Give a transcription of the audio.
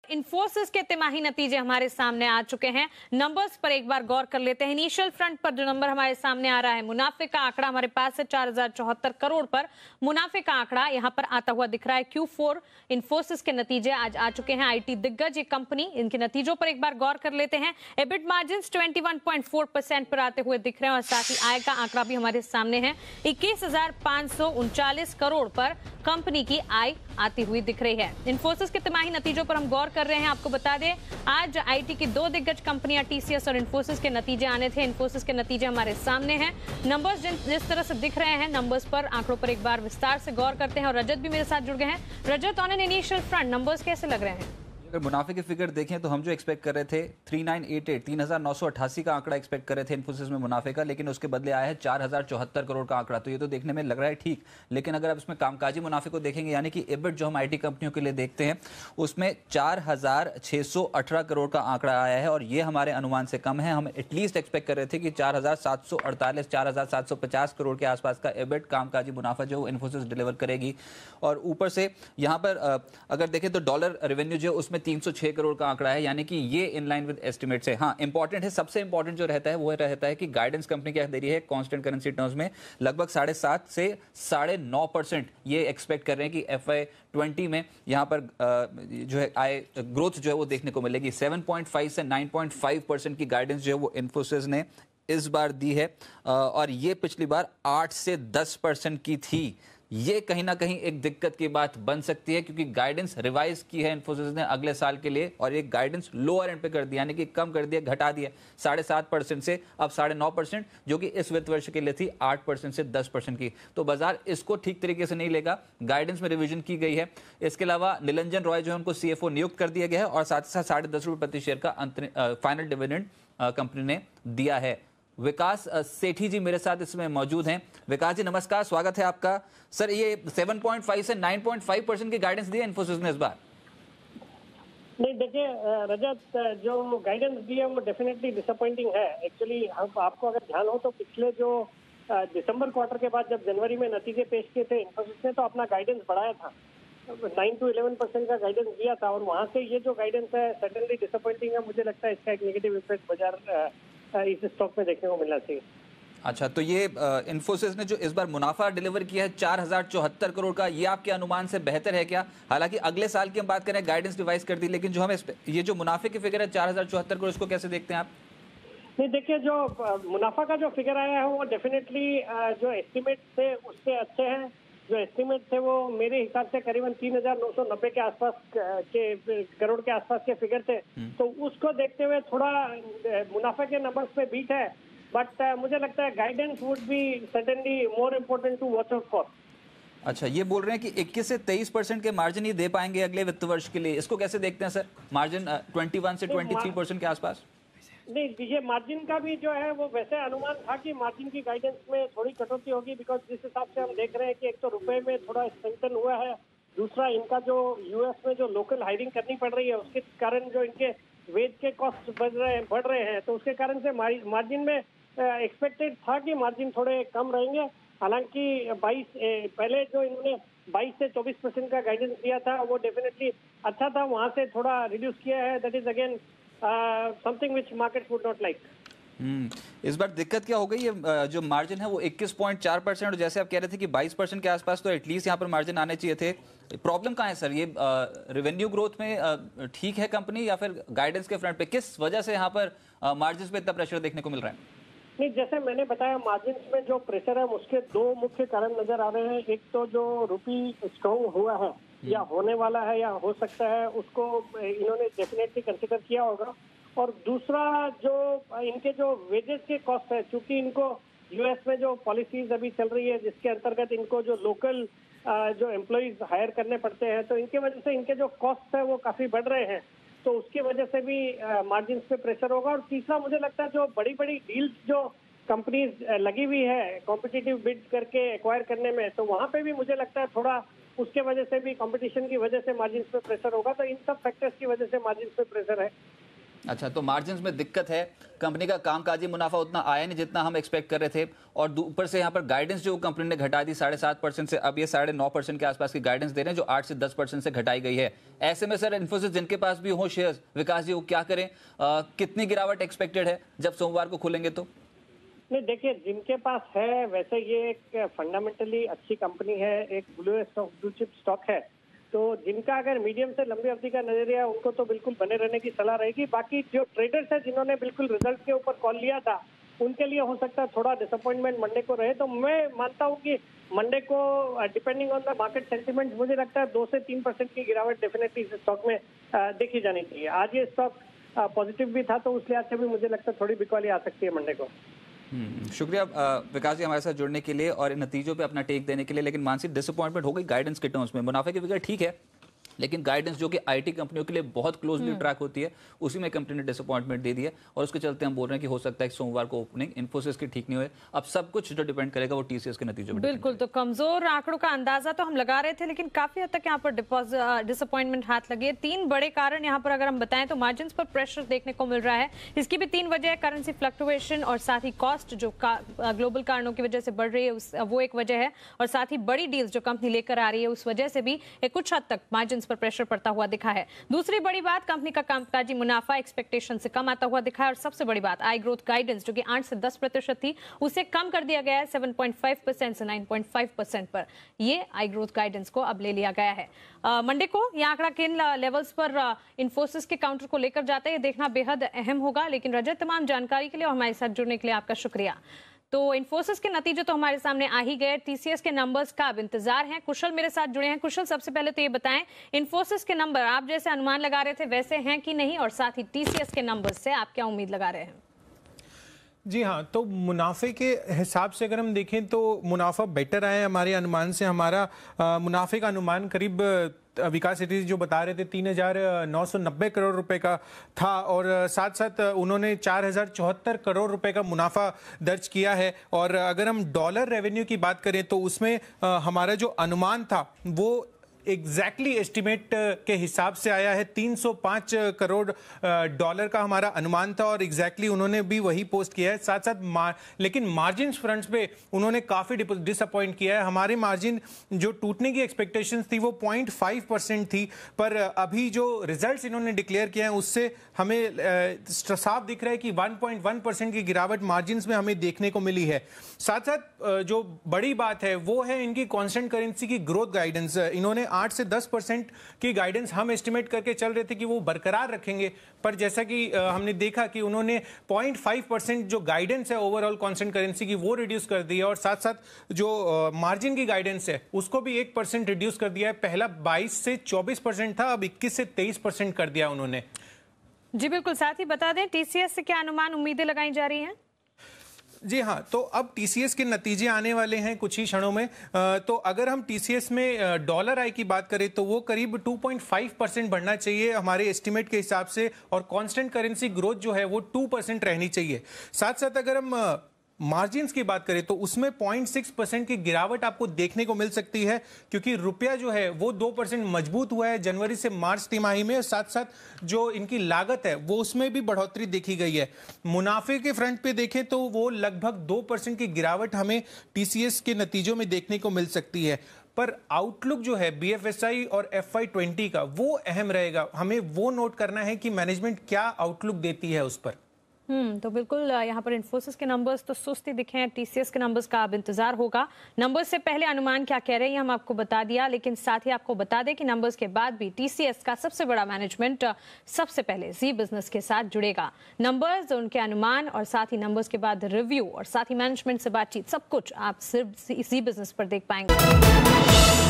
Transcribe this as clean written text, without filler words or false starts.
इन्फोसिस के तिमाही नतीजे हमारे सामने आ चुके हैं। नंबर्स पर एक बार गौर कर लेते हैं। इनिशियल फ्रंट पर जो नंबर हमारे सामने आ रहा है, मुनाफे का आंकड़ा हमारे पास है 4074 करोड़ पर मुनाफे का आंकड़ा यहां पर आता हुआ दिख रहा है। Q4 इन्फोसिस के नतीजे आज आ चुके हैं। आईटी दिग्गज ये कंपनी, इनके नतीजों पर एक बार गौर कर लेते हैं। एबिट मार्जिन 21.4% पर आते हुए दिख रहे हैं और साथ ही आय का आंकड़ा भी हमारे सामने है। 21,539 करोड़ पर कंपनी की आय आती हुई दिख रही है। इन्फोसिस के तिमाही नतीजों पर हम गौर कर रहे हैं। आपको बता दें, आज आईटी की दो दिग्गज कंपनियां टीसीएस और इन्फोसिस के नतीजे आने थे। इन्फोसिस के नतीजे हमारे सामने हैं। नंबर्स जिस तरह से दिख रहे हैं, नंबर्स पर, आंकड़ों पर एक बार विस्तार से गौर करते हैं और रजत भी मेरे साथ जुड़ गए हैं। Rajat, on an initial front numbers कैसे लग रहे हैं? अगर मुनाफे के फिगर देखें तो हम जो एक्सपेक्ट कर रहे थे 3988 का आंकड़ा एक्सपेक्ट कर रहे थे इन्फोसिस में मुनाफे का, लेकिन उसके बदले आया है 4074 करोड़ का आंकड़ा। तो ये तो देखने में लग रहा है ठीक, लेकिन अगर आप इसमें कामकाजी मुनाफे को देखेंगे, यानी कि एबिट जो हम आईटी कंपनियों के लिए देखते हैं, उसमें 4618 करोड़ का आंकड़ा आया है और ये हमारे अनुमान से कम है। हम एटलीस्ट एक्सपेक्ट कर रहे थे कि 4748 4750 करोड़ के आसपास का एबिट कामकाजी मुनाफा जो इन्फोसिस डिलीवर करेगी। और ऊपर से यहाँ पर अगर देखें तो डॉलर रेवेन्यू जो उसमें 306 करोड़ का आंकड़ा है, यानी कि ये इन लाइन विद एस्टिमेट्स है। हाँ, इंपॉर्टेंट है, सबसे इंपॉर्टेंट जो रहता है वो रहता है कि गाइडेंस कंपनी क्या दे रही है कांस्टेंट करेंसी टर्म्स में, लगभग 7.5 से 9.5% ये एक्सपेक्ट कर रहे हैं कि FY20 में यहाँ पर जो है आय ग्रोथ जो है वो देखने को मिलेगी। 7.5 से 9.5% की गाइडेंस जो है वो इन्फोसिस ने इस बार दी है और ये पिछली बार 8 से 10% की थी। ये कहीं ना कहीं एक दिक्कत की बात बन सकती है, क्योंकि गाइडेंस रिवाइज की है इन्फोसिस ने अगले साल के लिए और ये गाइडेंस लोअर एंड पे कर दिया, यानी कि कम कर दिया, घटा दिया 7.5% से अब 9.5%, जो कि इस वित्त वर्ष के लिए थी 8% से 10% की। तो बाजार इसको ठीक तरीके से नहीं लेगा, गाइडेंस में रिवीजन की गई है। इसके अलावा निरंजन रॉय जो है उनको CFO नियुक्त कर दिया गया है और साथ ही साथ 10.5 रुपये प्रति शेयर का फाइनल डिविडेंड कंपनी ने दिया है। विकास सेठी जी मेरे साथ इसमें मौजूद हैं। विकास जी नमस्कार, स्वागत है आपका। सर, ये 7.5 से 9.5% की गाइडेंस दी है इन्फोसिस ने इस बार? नहीं, देखिए रजत, जो गाइडेंस दी है वो डेफिनेटली डिसअपॉइंटिंग है। एक्चुअली आपको अगर ध्यान हो तो पिछले जो दिसंबर क्वार्टर के बाद जब जनवरी में नतीजे पेश किए थे इन्फोसिस ने, तो अपना गाइडेंस बढ़ाया था, 9 to 11% का गाइडेंस दिया था और वहां से ये जो गाइडेंस है सर्टेनली डिसअपॉइंटिंग है। मुझे लगता है इसका एक नेगेटिव इफेक्ट बाजार इस स्टॉक में देखने को मिलना चाहिए। अच्छा, तो ये इन्फोसिस ने जो इस बार मुनाफा डिलीवर किया है 4074 करोड़ का, ये आपके अनुमान से बेहतर है क्या? हालांकि अगले साल की हम बात करें, गाइडेंस रिवाइज कर दी, लेकिन जो हमें ये जो मुनाफे की फिगर है 4074 करोड़, इसको कैसे देखते हैं आप? नहीं, देखिए, जो मुनाफा का जो फिगर आया है वो डेफिनेटली जो एस्टिमेट थे उससे अच्छे हैं। जो एस्टिमेट थे वो मेरे हिसाब से करीबन 3990 के आसपास के करोड़ के आसपास के फिगर थे। तो उसको देखते हुए थोड़ा मुनाफे के नंबर्स पे बीट है, बट मुझे लगता है guidance would be certainly more important to watch out for. अच्छा, ये बोल रहे हैं कि 21 से 23% के मार्जिन ही दे पाएंगे अगले वित्त वर्ष के लिए, इसको कैसे देखते हैं सर? मार्जिन 21 से 23% के आसपास? नहीं, ये मार्जिन का भी जो है वो वैसे अनुमान था कि मार्जिन की गाइडेंस में थोड़ी कटौती होगी, बिकॉज जिस हिसाब से हम देख रहे हैं कि एक तो रुपए में थोड़ा स्ट्रेंथन हुआ है, दूसरा इनका जो यूएस में जो लोकल हायरिंग करनी पड़ रही है उसके कारण जो इनके वेज के कॉस्ट बढ़ रहे हैं, तो उसके कारण से मार्जिन में एक्सपेक्टेड था कि मार्जिन थोड़े कम रहेंगे। हालांकि 22 पहले जो इन्होंने 22 से 24% का गाइडेंस दिया था वो डेफिनेटली अच्छा था, वहां से थोड़ा रिड्यूस किया है। That is again something which market would not like. इस बार दिक्कत क्या हो गई है? जो मार्जिन है वो 21.4% और जैसे आप कह रहे थे कि 22% के आसपास तो एटलीस्ट यहाँ पर मार्जिन आने चाहिए थे। प्रॉब्लम कहाँ है सर? ये रेवेन्यू ग्रोथ में ठीक है कंपनी, या फिर गाइडेंस के फ्रंट पे किस वजह से यहाँ पर मार्जिन पे इतना प्रेशर देखने को मिल रहा है? नहीं, जैसे मैंने बताया, मार्जिन में जो प्रेशर है उसके दो मुख्य कारण नजर आ रहे हैं। एक तो जो रुपी स्ट्रॉन्ग हुआ है या होने वाला है या हो सकता है, उसको इन्होंने डेफिनेटली कंसिडर किया होगा। और दूसरा जो इनके जो वेजेस के कॉस्ट है, चूंकि इनको यूएस में जो पॉलिसीज अभी चल रही है जिसके अंतर्गत इनको जो लोकल जो एम्प्लॉइज हायर करने पड़ते हैं, तो इनके वजह से इनके जो कॉस्ट है वो काफी बढ़ रहे हैं, तो उसकी वजह से भी मार्जिन पे प्रेशर होगा। और तीसरा मुझे लगता है जो बड़ी बड़ी डील्स जो कंपनीज लगी हुई है कॉम्पिटिटिव बिड करके एक्वायर करने में, तो वहां पे भी मुझे लगता है थोड़ा उसके वजह से भी, कंपटीशन की वजह से मार्जिन पे प्रेशर होगा। तो इन सब फैक्टर्स की वजह से मार्जिन पे प्रेशर है। अच्छा, तो मार्जिन्स में दिक्कत है, कंपनी का कामकाजी मुनाफा उतना आया नहीं जितना हम एक्सपेक्ट कर रहे थे, और ऊपर से यहाँ पर गाइडेंस जो कंपनी ने घटा दी 7.5% से, अब ये 9.5% के आसपास की गाइडेंस दे रहे हैं जो 8 से 10% से घटाई गई है। ऐसे में सर इन्फोसिस जिनके पास भी हो शेयर्स, विकास जी वो क्या करें, कितनी गिरावट एक्सपेक्टेड है जब सोमवार को खुलेंगे तो? नहीं देखिए, जिनके पास है वैसे ये एक फंडामेंटली अच्छी कंपनी है, एक ब्लू चिप स्टॉक है, तो जिनका अगर मीडियम से लंबी अवधि का नजरिया है उनको तो बिल्कुल बने रहने की सलाह रहेगी। बाकी जो ट्रेडर्स है जिन्होंने बिल्कुल रिजल्ट के ऊपर कॉल लिया था, उनके लिए हो सकता है थोड़ा डिसअपॉइंटमेंट मंडे को रहे। तो मैं मानता हूं कि मंडे को depending on the market sentiment मुझे लगता है 2 से 3% की गिरावट डेफिनेटली इस स्टॉक में देखी जानी चाहिए। आज ये स्टॉक पॉजिटिव भी था, तो उस लिहाज से भी मुझे लगता है थोड़ी बिकवाली आ सकती है मंडे को। शुक्रिया विकास जी हमारे साथ जुड़ने के लिए और इन नतीजों पे अपना टेक देने के लिए। लेकिन मानसिक डिसअपॉइंटमेंट हो गई गाइडेंस के टर्म्स में। मुनाफे की फिगर ठीक है, लेकिन गाइडेंस जो कि आईटी कंपनियों के लिए बहुत क्लोजली ट्रैक होती है, उसी में कंपनी ने डिसअपॉइंटमेंट दे दिया, और उसके चलते हम बोल रहे हैं कि हो सकता है कि सोमवार को ओपनिंग इन्फोसिस की ठीक नहीं हुए। अब सब कुछ जो डिपेंड करेगा वो टीसीएस के नतीजों पर। बिल्कुल, तो कमजोर आंकड़ों का अंदाजा तो हम लगा रहे थे, लेकिन काफी हद तक यहाँ पर डिसअपॉइंटमेंट हाथ लगे। 3 बड़े कारण यहाँ पर अगर हम बताएं तो मार्जिन पर प्रेशर देखने को मिल रहा है। इसकी भी 3 वजह है, करेंसी फ्लक्चुएशन और साथ ही कॉस्ट जो ग्लोबल कारणों की वजह से बढ़ रही है वो एक वजह है, और साथ ही बड़ी डील्स जो कंपनी लेकर आ रही है उस वजह से भी कुछ हद तक मार्जिन पर प्रेशर पड़ता हुआ दिखा है। दूसरी बड़ी बात, कंपनी का कामकाजी मुनाफा एक्सपेक्टेशन से कम आता हुआ दिखा है, और सबसे बड़ी बात आई ग्रोथ गाइडेंस जो कि 8 से 10% थी उसे कम कर दिया गया है 7.5% से 9.5% पर। ये आई ग्रोथ गाइडेंस को अब ले लिया गया है। मंडे को यह आंकड़ा किन लेवल्स पर इन्फोसिस के काउंटर को लेकर जाता है ये देखना बेहद अहम होगा। लेकिन रजत, तमाम जानकारी के लिए और हमारे साथ जुड़ने के लिए आपका शुक्रिया। तो इन्फोसिस के नतीजे तो हमारे सामने आ ही गए, टीसीएस के नंबर्स का अब इंतजार है। कुशल मेरे साथ जुड़े हैं। कुशल, सबसे पहले तो ये बताएं, इन्फोसिस के नंबर आप जैसे अनुमान लगा रहे थे वैसे हैं कि नहीं, और साथ ही टीसीएस के नंबर्स से आप क्या उम्मीद लगा रहे हैं? जी हाँ, तो मुनाफे के हिसाब से अगर हम देखें तो मुनाफा बेटर आया हमारे अनुमान से। हमारा मुनाफे का अनुमान करीब विकास सेठी जो बता रहे थे 3,990 करोड़ रुपए का था, और साथ साथ उन्होंने 4,074 करोड़ रुपए का मुनाफा दर्ज किया है। और अगर हम डॉलर रेवेन्यू की बात करें तो उसमें हमारा जो अनुमान था वो एग्जैक्टली एस्टिमेट के हिसाब से आया है। 305 करोड़ डॉलर का हमारा अनुमान था, और एग्जैक्टली उन्होंने भी वही पोस्ट किया है। साथ साथ लेकिन मार्जिन फ्रंट पे उन्होंने काफी डिसअपॉइंट किया है। हमारे मार्जिन जो टूटने की एक्सपेक्टेशंस थी वो 0.5% थी, पर अभी जो रिजल्ट्स इन्होंने डिक्लेयर किए हैं उससे हमें साफ दिख रहा है कि 1.1% की गिरावट मार्जिन में हमें देखने को मिली है। साथ साथ जो बड़ी बात है वो है इनकी कांस्टेंट करेंसी की ग्रोथ गाइडेंस। इन्होंने 8 से 10% की गाइडेंस हम एस्टिमेट करके चल रहे थे कि वो बरकरार रखेंगे, पर जैसा कि हमने देखा कि उन्होंने 0.5% जो गाइडेंस है ओवरऑल कांस्टेंट करेंसी की वो रिड्यूस कर दिया, और साथ साथ जो मार्जिन की गाइडेंस है उसको भी 1% रिड्यूस कर दिया है। पहला 22 से 24% था, अब 21 से 23% कर दिया उन्होंने। जी बिल्कुल, साथ ही बता दें टीसीएस से क्या अनुमान उम्मीदें लगाई जा रही हैं? जी हाँ, तो अब टीसीएस के नतीजे आने वाले हैं कुछ ही क्षणों में। तो अगर हम टीसीएस में डॉलर आई की बात करें तो वो करीब 2.5% बढ़ना चाहिए हमारे एस्टिमेट के हिसाब से, और कांस्टेंट करेंसी ग्रोथ जो है वो 2% रहनी चाहिए। साथ साथ अगर हम मार्जिन्स की बात करें तो उसमें 0.6% की गिरावट आपको देखने को मिल सकती है, क्योंकि रुपया जो है वो 2% मजबूत हुआ है जनवरी से मार्च तिमाही में। साथ साथ जो इनकी लागत है वो उसमें भी बढ़ोतरी देखी गई है। मुनाफे के फ्रंट पे देखें तो वो लगभग 2% की गिरावट हमें टीसीएस के नतीजों में देखने को मिल सकती है। पर आउटलुक जो है बीएफएसआई और FY20 का वो अहम रहेगा। हमें वो नोट करना है कि मैनेजमेंट क्या आउटलुक देती है उस पर। तो बिल्कुल यहाँ पर इन्फोसिस के नंबर्स तो सुस्ती दिखे हैं, टीसीएस के नंबर्स का अब इंतजार होगा। नंबर्स से पहले अनुमान क्या कह रहे हैं हम आपको बता दिया, लेकिन साथ ही आपको बता दें कि नंबर्स के बाद भी टीसीएस का सबसे बड़ा मैनेजमेंट सबसे पहले जी बिजनेस के साथ जुड़ेगा। नंबर्स, उनके अनुमान और साथ ही नंबर्स के बाद रिव्यू और साथ ही मैनेजमेंट से बातचीत, सब कुछ आप सिर्फ जी बिजनेस पर देख पाएंगे।